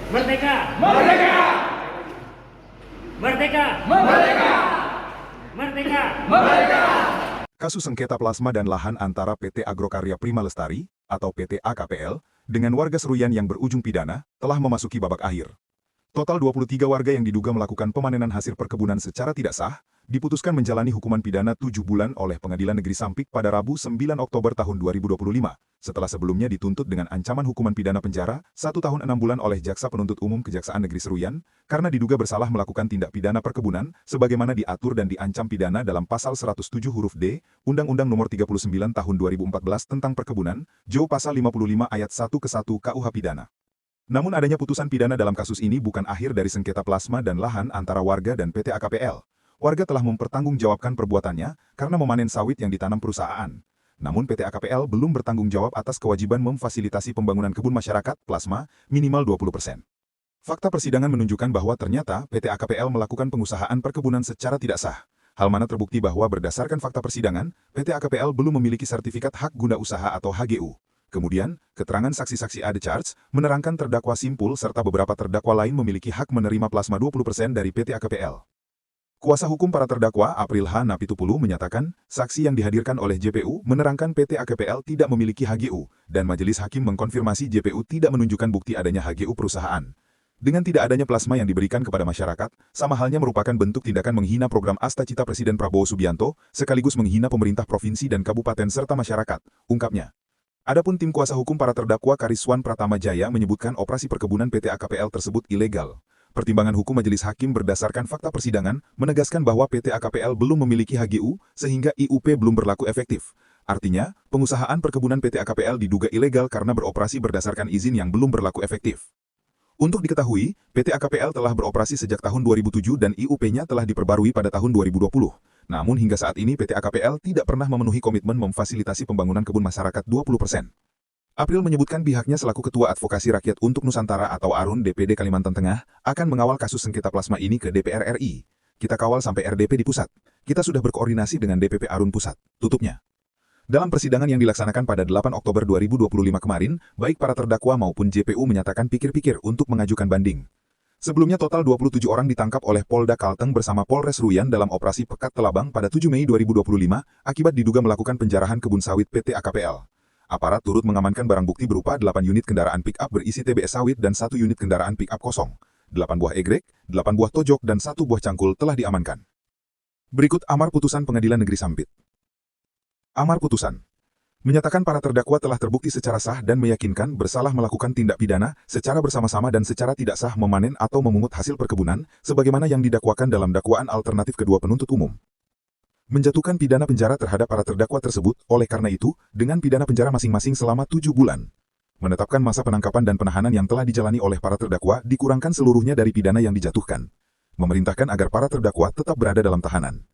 Merdeka! Merdeka! Merdeka! Merdeka! Merdeka! Merdeka! Kasus sengketa plasma dan lahan antara PT Agrokarya Prima Lestari atau PT AKPL dengan warga Seruyan yang berujung pidana telah memasuki babak akhir. Total 23 warga yang diduga melakukan pemanenan hasil perkebunan secara tidak sah diputuskan menjalani hukuman pidana 7 bulan oleh Pengadilan Negeri Sampik pada Rabu 9 Oktober tahun 2025, setelah sebelumnya dituntut dengan ancaman hukuman pidana penjara 1 tahun 6 bulan oleh Jaksa Penuntut Umum Kejaksaan Negeri Seruyan karena diduga bersalah melakukan tindak pidana perkebunan sebagaimana diatur dan diancam pidana dalam Pasal 107 huruf D, Undang-Undang Nomor 39 Tahun 2014 tentang Perkebunan, Jo Pasal 55 Ayat 1 ke 1 KUH Pidana. Namun adanya putusan pidana dalam kasus ini bukan akhir dari sengketa plasma dan lahan antara warga dan PT AKPL. Warga telah mempertanggungjawabkan perbuatannya karena memanen sawit yang ditanam perusahaan. Namun PT AKPL belum bertanggung jawab atas kewajiban memfasilitasi pembangunan kebun masyarakat plasma minimal 20%. Fakta persidangan menunjukkan bahwa ternyata PT AKPL melakukan pengusahaan perkebunan secara tidak sah. Hal mana terbukti bahwa berdasarkan fakta persidangan, PT AKPL belum memiliki sertifikat hak guna usaha atau HGU. Kemudian, keterangan saksi-saksi A.D. Charge menerangkan terdakwa Simpul serta beberapa terdakwa lain memiliki hak menerima plasma 20% dari PT AKPL. Kuasa hukum para terdakwa April H. Napitupulu menyatakan, saksi yang dihadirkan oleh JPU menerangkan PT AKPL tidak memiliki HGU, dan majelis hakim mengkonfirmasi JPU tidak menunjukkan bukti adanya HGU perusahaan. Dengan tidak adanya plasma yang diberikan kepada masyarakat, sama halnya merupakan bentuk tindakan menghina program Astacita Presiden Prabowo Subianto, sekaligus menghina pemerintah provinsi dan kabupaten serta masyarakat, ungkapnya. Adapun tim kuasa hukum para terdakwa Kariswan Pratama Jaya menyebutkan operasi perkebunan PT AKPL tersebut ilegal. Pertimbangan hukum majelis hakim berdasarkan fakta persidangan menegaskan bahwa PT AKPL belum memiliki HGU sehingga IUP belum berlaku efektif. Artinya, pengusahaan perkebunan PT AKPL diduga ilegal karena beroperasi berdasarkan izin yang belum berlaku efektif. Untuk diketahui, PT AKPL telah beroperasi sejak tahun 2007 dan IUP-nya telah diperbarui pada tahun 2020. Namun hingga saat ini PT AKPL tidak pernah memenuhi komitmen memfasilitasi pembangunan kebun masyarakat 20%. April menyebutkan pihaknya selaku Ketua Advokasi Rakyat untuk Nusantara atau ARUN DPD Kalimantan Tengah akan mengawal kasus sengketa plasma ini ke DPR RI. Kita kawal sampai RDP di pusat. Kita sudah berkoordinasi dengan DPP ARUN Pusat, tutupnya. Dalam persidangan yang dilaksanakan pada 8 Oktober 2025 kemarin, baik para terdakwa maupun JPU menyatakan pikir-pikir untuk mengajukan banding. Sebelumnya total 27 orang ditangkap oleh Polda Kalteng bersama Polres Ruyan dalam operasi Pekat Telabang pada 7 Mei 2025 akibat diduga melakukan penjarahan kebun sawit PT AKPL. Aparat turut mengamankan barang bukti berupa 8 unit kendaraan pick-up berisi TBS sawit dan 1 unit kendaraan pick-up kosong. 8 buah egrek, 8 buah tojok dan 1 buah cangkul telah diamankan. Berikut amar putusan Pengadilan Negeri Sampit. Amar putusan menyatakan para terdakwa telah terbukti secara sah dan meyakinkan bersalah melakukan tindak pidana secara bersama-sama dan secara tidak sah memanen atau memungut hasil perkebunan, sebagaimana yang didakwakan dalam dakwaan alternatif kedua penuntut umum. Menjatuhkan pidana penjara terhadap para terdakwa tersebut, oleh karena itu, dengan pidana penjara masing-masing selama 7 bulan. Menetapkan masa penangkapan dan penahanan yang telah dijalani oleh para terdakwa dikurangkan seluruhnya dari pidana yang dijatuhkan. Memerintahkan agar para terdakwa tetap berada dalam tahanan.